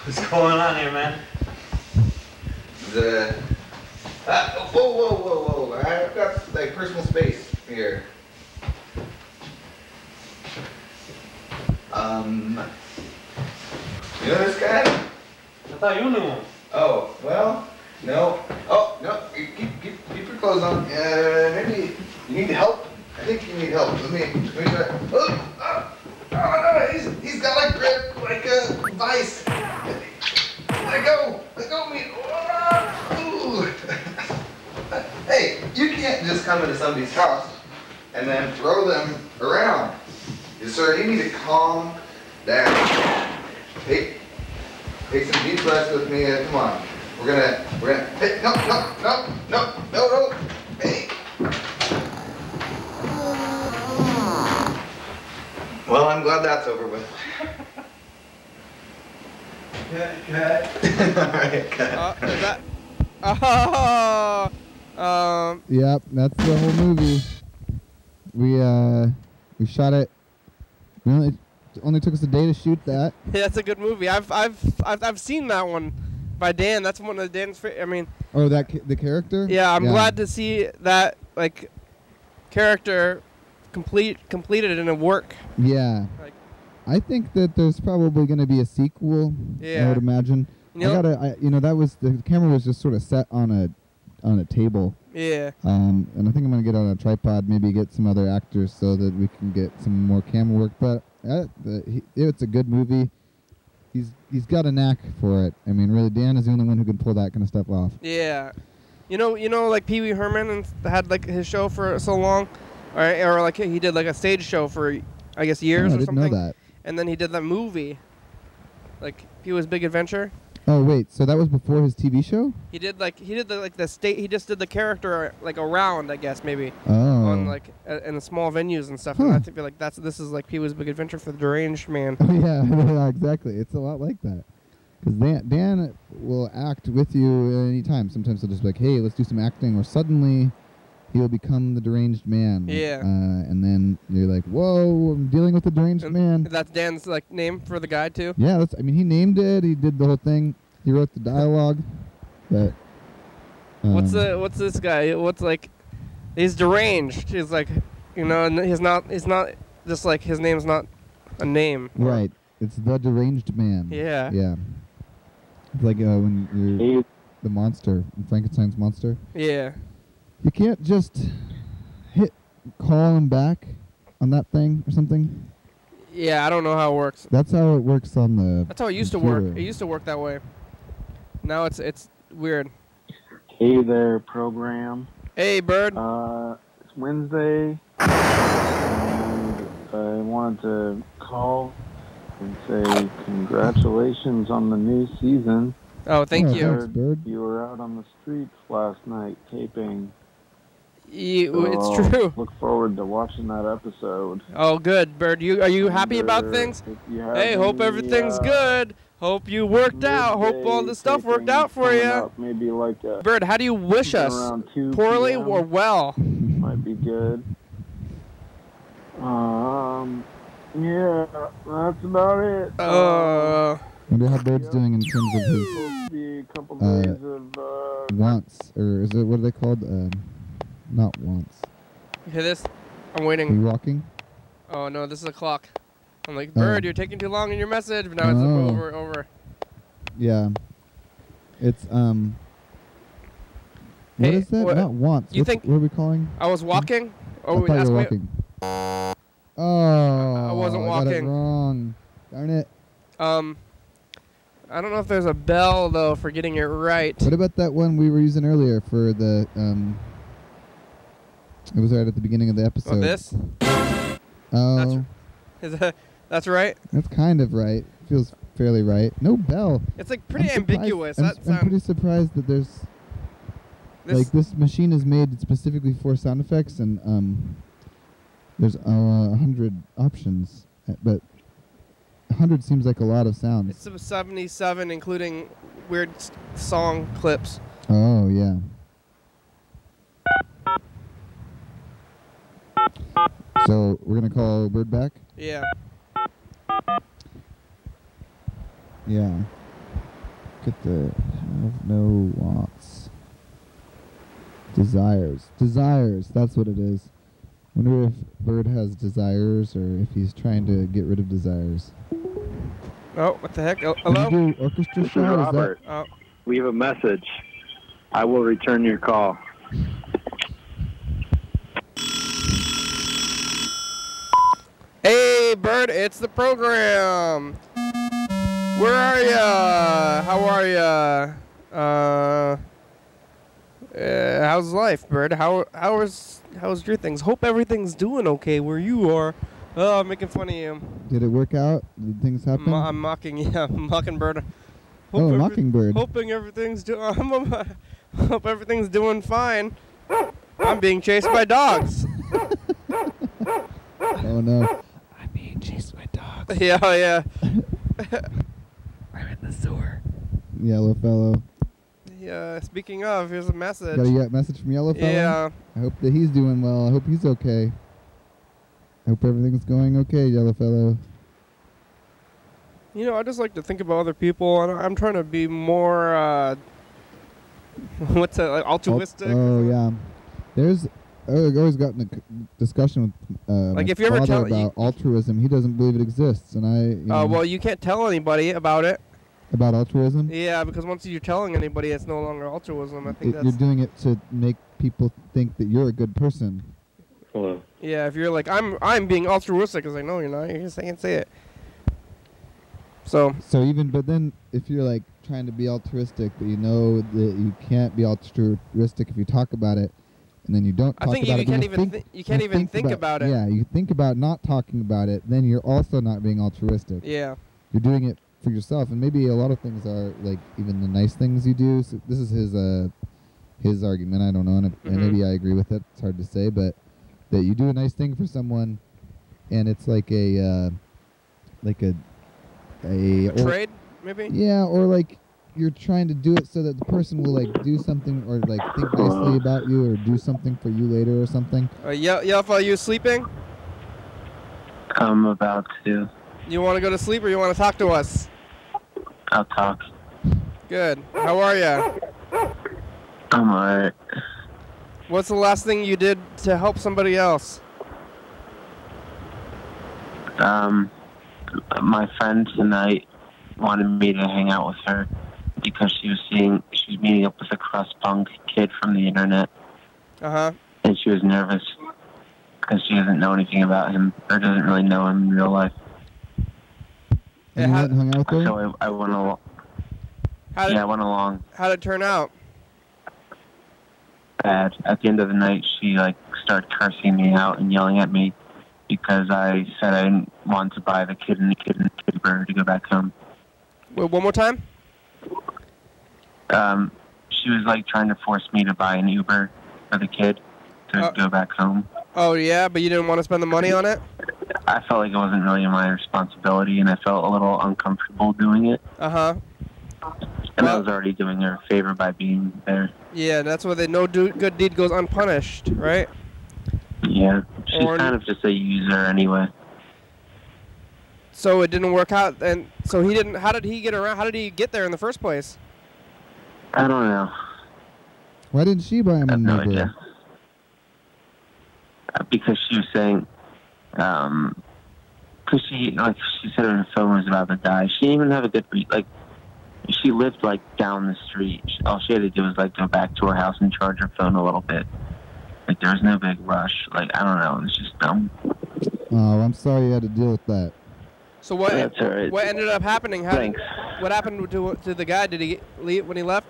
What's going on here, man? Whoa. I've got like personal space here. You know this guy? I thought you knew him. Oh, well, no. Oh, no, keep your clothes on. Maybe you need help? I think you need help. Let me try. Oh, no, he's got like grip, like a vice. Let go of me. Ooh. Hey, you can't just come into somebody's house and then throw them around. Sir, you need to calm down. Take some deep breaths with me. Come on. We're gonna, hey, no. Hey. Well, I'm glad that's over with. Cut. All right, cut. Is that? Yep, that's the whole movie. We shot it. It only took us a day to shoot that. Yeah, that's a good movie. I've seen that one by Dan. That's one of Dan's favorite. I mean. Oh, the character? Yeah, I'm glad to see that like character completed in a work. Yeah. Like, I think that there's probably going to be a sequel. Yeah. I would imagine. You know, That was the camera was just sort of set on a table. yeah. And I think I'm going to get on a tripod, maybe get some other actors so that we can get some more camera work. But it's a good movie. He's got a knack for it. I mean, really, Dan is the only one who can pull that kind of stuff off. Yeah. You know, like Pee Wee Herman and had like his show for so long, or like he did like a stage show for I guess years or something. I didn't know that. And then he did that movie, like Pee Wee's Big Adventure. Oh wait, so that was before his TV show? He did the state. He just did the character like around, I guess maybe. Oh. On like in the small venues and stuff. Huh. And I feel like this is like Pee Wee's Big Adventure for the deranged man. Oh yeah, exactly. It's a lot like that. Because Dan will act with you at any time. Sometimes he'll just be like, hey, let's do some acting. Or suddenly he'll become the deranged man. Yeah. And then you're like, whoa, I'm dealing with the deranged man. That's Dan's like name for the guy too? Yeah, he named it. He did the whole thing. He wrote the dialogue. But what's this guy? What's like he's deranged. He's like, and he's not just like his name's not a name. Right. It's the deranged man. Yeah. Yeah. It's like when you're the monster, Frankenstein's monster. Yeah. You can't just call him back on that thing or something. Yeah, I don't know how it works. That's how it works on the. That's how it used computer. to work. It used to work that way. Now it's weird. Hey there, program. Hey, Bird. It's Wednesday, and I wanted to call and say congratulations on the new season. Oh, thank you. Thanks, Bird. You were out on the streets last night taping. It's true. Look forward to watching that episode. Oh, good, Bird. Are you happy about things? Hey, hope everything's good. Hope you worked out. Hope all the stuff worked out for you. Maybe like a Bird, how do you wish us? Poorly or well? Might be good. Yeah, that's about it. Wonder how Bird's doing in terms of his be a couple days of wants, or is it, what are they called? Not wants. You hear this? I'm Are you waiting. walking? Oh no, this is a clock. I'm like, Bird, you're taking too long in your message. But now it's over. Yeah. It's What Hey, is that? Not wants. You think? What are we calling? I was walking. I thought you were walking. Oh. I wasn't I got it walking. wrong. Darn it. I don't know if there's a bell though for getting it right. What about that one we were using earlier for the It was right at the beginning of the episode. Oh, this? Oh. That's right? That's kind of right. Feels fairly right. No bell. It's like pretty ambiguous. I'm pretty surprised that there's like this machine is made specifically for sound effects, and there's 100 options, but 100 seems like a lot of sounds. It's 77, including weird song clips. Oh yeah. So we're gonna call Bird back. Yeah. Yeah. Get the have no wants. Desires. Desires. That's what it is. Wonder if Bird has desires or if he's trying to get rid of desires. Oh, what the heck? Hello? Did you do orchestra This is shot? Robert. Oh. We have a message. I will return your call. Hey, Bird, it's the program. Where are ya? How are ya? How's life, Bird? How's your things? Hope everything's doing okay where you are. Oh, I'm making fun of you. Did it work out? Did things happen? I'm mocking, yeah, mocking Bird. Oh, Mockingbird. Hoping everything's hope everything's doing fine. I'm being chased by dogs. Oh no. I'm being chased by dogs. Yeah, oh, yeah. I'm in the sewer. Yellow fellow. Yeah, speaking of, here's a message. Got a message from Yellow fellow? Yeah. I hope that he's doing well. I hope he's okay. I hope everything's going okay, Yellow fellow. You know, I just like to think about other people, and I'm trying to be more, what's that, like altruistic? Oh, yeah. There's I've always gotten a discussion with Like my if you ever father tell about altruism. He doesn't believe it exists, and well, you can't tell anybody about it. about altruism. Yeah, because once you're telling anybody, it's no longer altruism. I think You're that's. doing it to make people think that you're a good person. Hello. Yeah, if you're like I'm being altruistic, it's like no, you're not. You just can't say it. So. But then if you're like trying to be altruistic, but you know that you can't be altruistic if you talk about it, and then you don't talk I think about you it. can't even you can't even think about it. Yeah, you think about not talking about it, then you're also not being altruistic. Yeah. You're doing it for yourself, and maybe a lot of things are like even the nice things you do. So this is his argument. I don't know, and maybe I agree with it. It's hard to say, but that you do a nice thing for someone, and it's like a trade, maybe? Yeah, or like you're trying to do it so that the person will like do something or like think nicely about you or do something for you later or something. Yelf, are you sleeping? I'm about to. You want to go to sleep or you want to talk to us? I'll talk. Good. How are ya? I'm alright. What's the last thing you did to help somebody else? My friend tonight wanted me to hang out with her because she was meeting up with a crust-punk kid from the internet. Uh-huh. And she was nervous because she doesn't know anything about him or doesn't really know him in real life. And you went and hung out with her? So I went along. I went along. How'd it turn out? Bad. At the end of the night, she started cursing me out and yelling at me because I said I didn't want to buy the kid and the kid for her to go back home. Wait, one more time? She was trying to force me to buy an Uber for the kid to go back home. Oh yeah, but you didn't want to spend the money on it? I felt like it wasn't really my responsibility, and I felt a little uncomfortable doing it. Uh-huh. And I was already doing her a favor by being there. Yeah, that's why no good deed goes unpunished, right? Yeah, she's kind of just a user anyway. So it didn't work out, and so he didn't. How did he get around? How did he get there in the first place? I don't know. Why didn't she buy him an no Uber? Idea. Because she was saying, because she said on the phone was about to die. She didn't even have a good she lived down the street. All she had to do was go back to her house and charge her phone a little bit. There was no big rush. I don't know. It's just dumb. Oh, I'm sorry you had to deal with that. So what? That's all right. What ended up happening? Thanks. What happened to the guy? Did he leave when he left?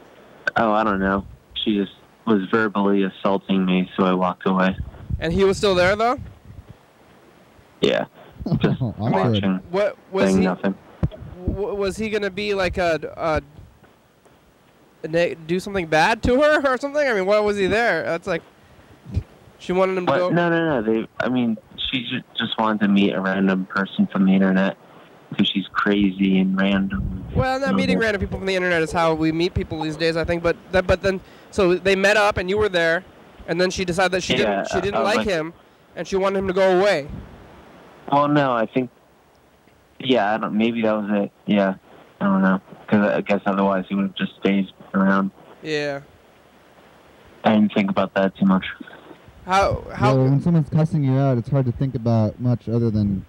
Oh, I don't know. She just was verbally assaulting me, so I walked away. And he was still there though? Yeah. Just watching. What was saying he? Nothing. Was he gonna be do something bad to her or something? I mean, why was he there? That's she wanted him to go. No. She just wanted to meet a random person from the internet because she's crazy and random. Well, not meeting random people from the internet is how we meet people these days, I think. But then, so they met up and you were there, and then she decided that she didn't like him, and she wanted him to go away. Well, no, I think. Yeah, maybe that was it. Yeah, I don't know, because I guess otherwise he would have just stayed around. Yeah. I didn't think about that too much. How? Well, when someone's cussing you out, it's hard to think about much other than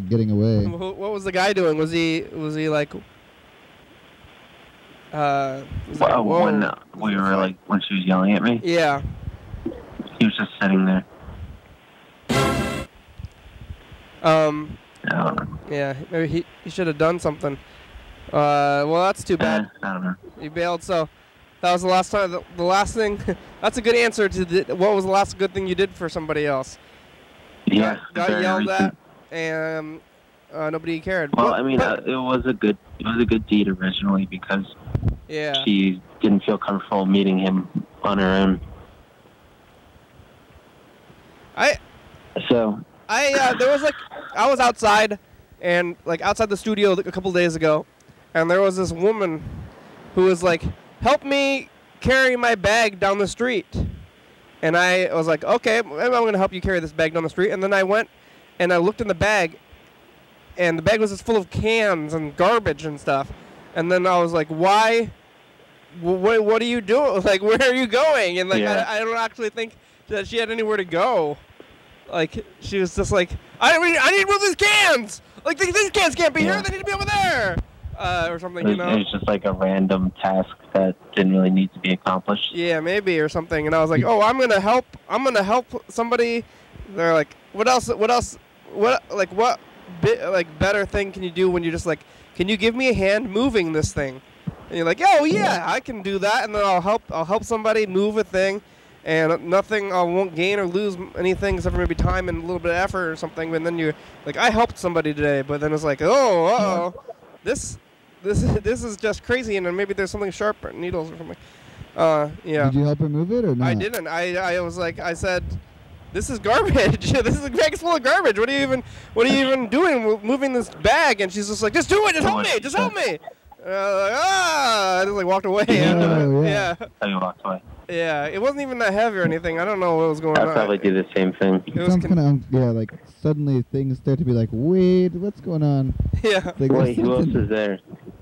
getting away. What was the guy doing? Was he like? When we were when she was yelling at me. Yeah. He was just sitting there. Yeah, maybe he should have done something. Well, that's too bad. I don't know. He bailed, so that was the last time. The last thing. That's a good answer to what was the last good thing you did for somebody else. Yeah. Got yelled at, and nobody cared. Well, it was a good deed originally because she didn't feel comfortable meeting him on her own. There was I was outside, and outside the studio a couple days ago, and there was this woman who was help me carry my bag down the street. And I was like, okay, maybe I'm going to help you carry this bag down the street. And then I went and I looked in the bag, and the bag was just full of cans and garbage and stuff. And then I was like, why? What are you doing? Where are you going? And I don't actually think that she had anywhere to go. Like, she was just like, I need to move these cans! Like, these cans can't be here, they need to be over there! Or something, you know? It was just like a random task that didn't really need to be accomplished. Yeah, maybe, or something. And I was like, oh, I'm gonna help somebody. They're like, what better thing can you do when you're just like, can you give me a hand moving this thing? And you're like, oh yeah, I can do that, and then I'll help somebody move a thing. And I won't gain or lose anything except for maybe time and a little bit of effort or something. But then you're like, I helped somebody today. But then it's like, oh, this is just crazy. And then maybe there's something sharp, or needles or something. Yeah. Did you help her move it or not? I didn't. I was like, I said, this is garbage. This is a bag full of garbage. What are you even doing moving this bag? And she's just like, just do it. Just help me. Just help me. I just like walked away. Yeah. So you walked away. Yeah, it wasn't even that heavy or anything. I don't know what was going on. I'd probably do the same thing. It sounds kind of, like suddenly things start to be like, wait, what's going on? Yeah. Like, wait, who else is there?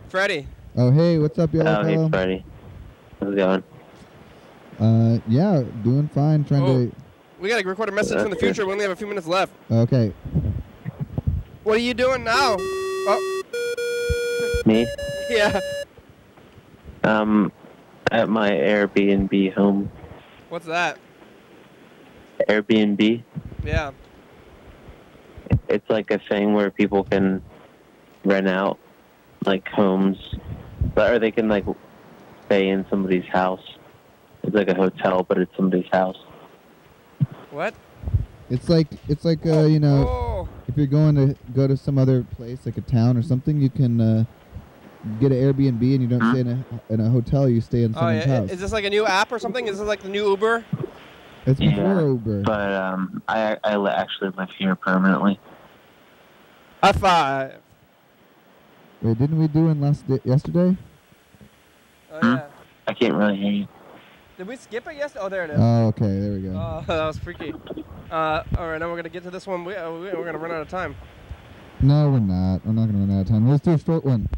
Freddy. Oh, hey, what's up, y'all? Oh, hey, Freddy. How's it going? Yeah, doing fine. Trying to. We gotta record a message from the future. We only have a few minutes left. Okay. What are you doing now? Oh. Me? Yeah. At my Airbnb home. What's that? Airbnb? Yeah. It's like a thing where people can rent out, like, homes, or they can, like, stay in somebody's house. It's like a hotel, but it's somebody's house. What? It's like you know, if you're going to go to some other place, like a town or something, you can get an Airbnb and you don't stay in a hotel. You stay in someone's house. Is this like a new app or something? Is this like the new Uber? It's before Uber. But I actually live here permanently. High five. Wait, didn't we do one yesterday? Oh yeah. I can't really hear you. Did we skip it yesterday? Oh, there it is. Oh, okay, there we go. Oh, that was freaky. All right, now we're gonna get to this one. We're gonna run out of time. No, we're not. We're not gonna run out of time. Let's do a short one.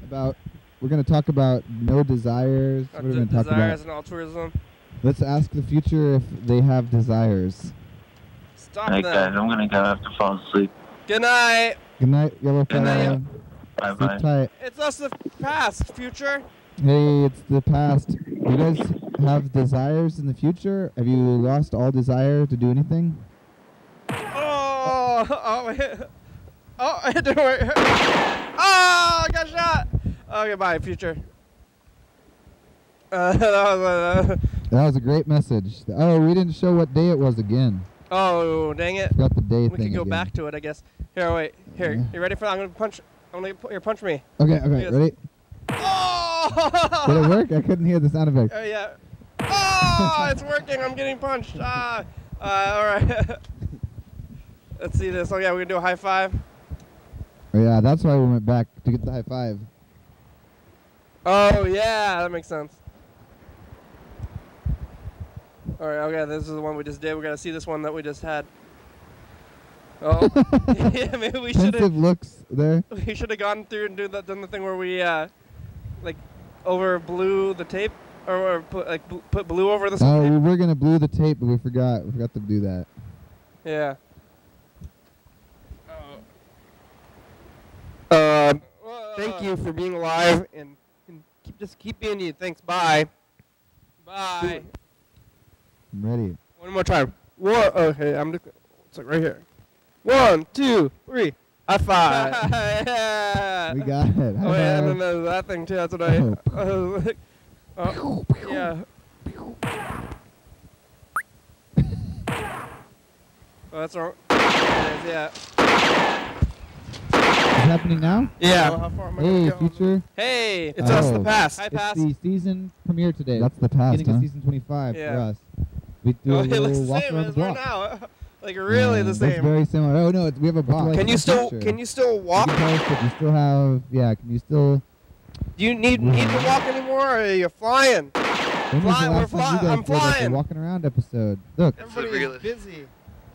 We're gonna talk about no desires. What are we gonna talk about? Desires and altruism. Let's ask the future if they have desires. Stop Hey them. guys, I'm gonna go have to fall asleep. Good night. Good night, Yellow Good night. Fella. Bye-bye. Sleep tight. It's us, the past, future. Hey, it's the past. Do you guys have desires in the future? Have you lost all desire to do anything? It didn't work. Oh, I got shot. Okay, bye, future. That was a great message. Oh, we didn't show what day it was again. Oh, dang it. Forgot the day We could go back to it, I guess. Here, wait. Here, you ready for that? I'm gonna punch. Punch me. Okay, ready? Oh! Did it work? I couldn't hear the sound effect. Yeah. Oh, it's working. I'm getting punched. All right. Let's see this. Oh, yeah, we're going to do a high five. Oh, yeah, that's why we went back, to get the high five. Oh, yeah, that makes sense. All right, okay, this is the one we just did. We're going to see this one that we just had. Oh, yeah, maybe we should have. Looks there. We should have gone through and done the thing where we, like, over blew the tape, or put blue over the. Oh, we were gonna blue the tape, but we forgot. We forgot to do that. Yeah. Thank you for being alive, and just keep being you. Thanks. Bye. Bye. I'm ready. One more time. Okay, it's like right here. 1, 2, 3. High five. Yeah. We got it. Oh yeah, and then there's that thing too. That's what I. Yeah. Oh, that's wrong. Yeah. It's happening now? Yeah. Oh, how far am I hey, gonna go? future. Hey, it's us, the past. Hi, past. It's the season premiere today. That's the past, Beginning of season 25 for us. We do a it little looks the walk same around as the right block. now. Like really the same. It's very similar. Oh no, we have a box. Can you still walk? You can still have can you still? Do you need to walk anymore, or are you flying? We're flying. I'm flying. The walking around episode. Look. Everybody's busy.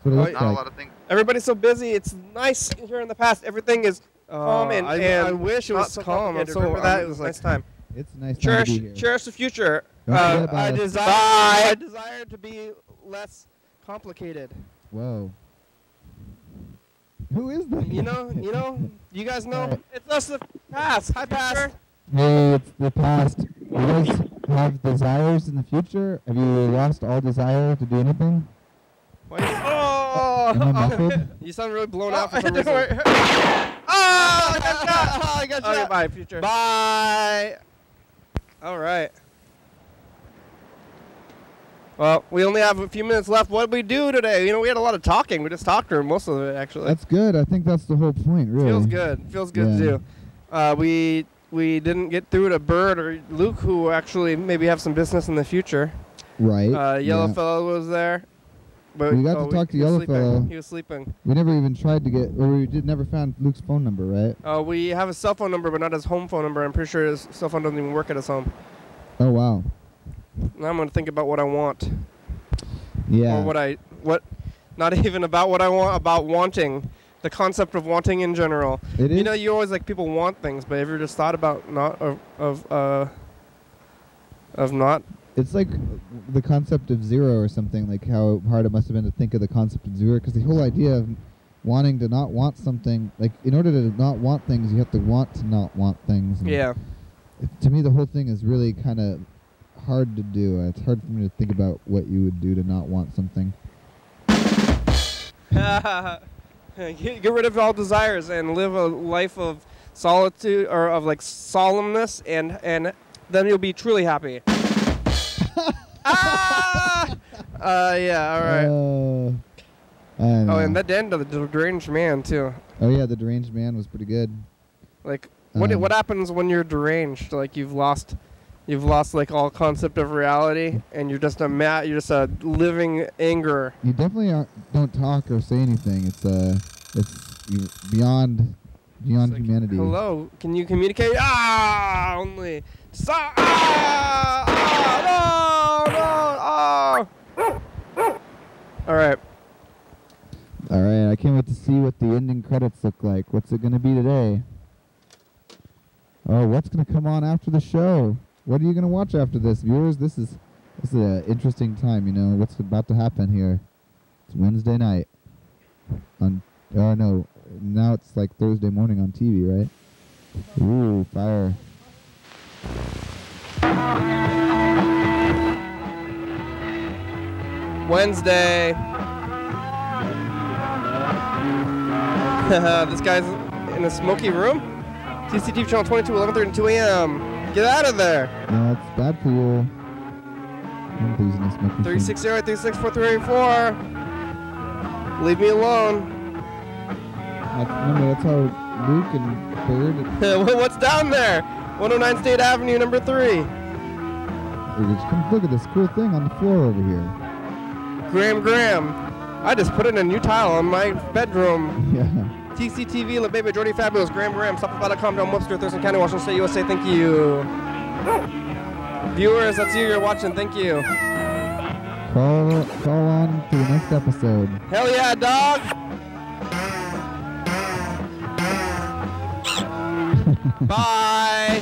That's what it looks like. A lot of things. Everybody's so busy. It's nice here in the past. Everything is calm and I wish it was calm. I'm so that it was a nice time. It's a nice time to be here. Cherish the future. Don't forget about I desire to be less complicated. Whoa. Who is that? You guys know? It's us, the past. Hi, past. Hey, it's the past. You guys have desires in the future? Have you lost all desire to do anything? What? Oh! Am I muffled? You sound really blown out for some reason. Oh, I got shot. Okay, bye, future. Bye. All right. Well, we only have a few minutes left. What did we do today? We had a lot of talking. We just talked to her, most of it, actually. That's good. I think that's the whole point, really. Feels good. Feels good to do. We didn't get through to Bird or Luke, who actually maybe have some business in the future. Right. Yellow Fellow was there. But we got to talk to Yellow Fellow. He was sleeping. We never even tried to get, or we never found Luke's phone number, right? We have his cell phone number, but not his home phone number. I'm pretty sure his cell phone doesn't even work at his home. Oh, wow. Now I'm going to think about what I want. Yeah. Or not even about what I want, about wanting. The concept of wanting in general. It is. You always people want things, but have you just thought about of not? It's like the concept of zero or something, like how hard it must have been to think of the concept of zero, because the whole idea of wanting to not want something, like in order to not want things, you have to want to not want things. And yeah. To me, the whole thing is really kind of hard to do. It's hard for me to think about what you would do to not want something. Get rid of all desires and live a life of solitude or of solemnness, and then you'll be truly happy. Yeah, all right. And that end of the deranged man too. Oh yeah, the deranged man was pretty good. What happens when you're deranged? You've lost all concept of reality, and you're just a living anger. You definitely don't talk or say anything. It's beyond humanity. Hello, can you communicate? Only. All right. All right. I can't wait to see what the ending credits look like. What's it gonna be today? Oh, what's gonna come on after the show? What are you going to watch after this, viewers? This is an interesting time, what's about to happen here. It's Wednesday night. No, now it's like Thursday morning on TV, right? Ooh, fire. Wednesday. This guy's in a smoky room. TCTV channel 22, 11:30 and 2 a.m. Get out of there. No, it's bad for you. 360-364-384. Leave me alone. Remember, that's how Luke and Bird... What's down there? 109 State Avenue, number 3. Come look at this cool thing on the floor over here. Graham. I just put in a new tile on my bedroom. Yeah. TCTV, La Baby, Jordy Fabulous, Graham, Shopify.com, John Webster, Thurston County, Washington State, USA. Thank you. Viewers, that's you. You're watching. Thank you. Call on to the next episode. Hell yeah, dog. Bye.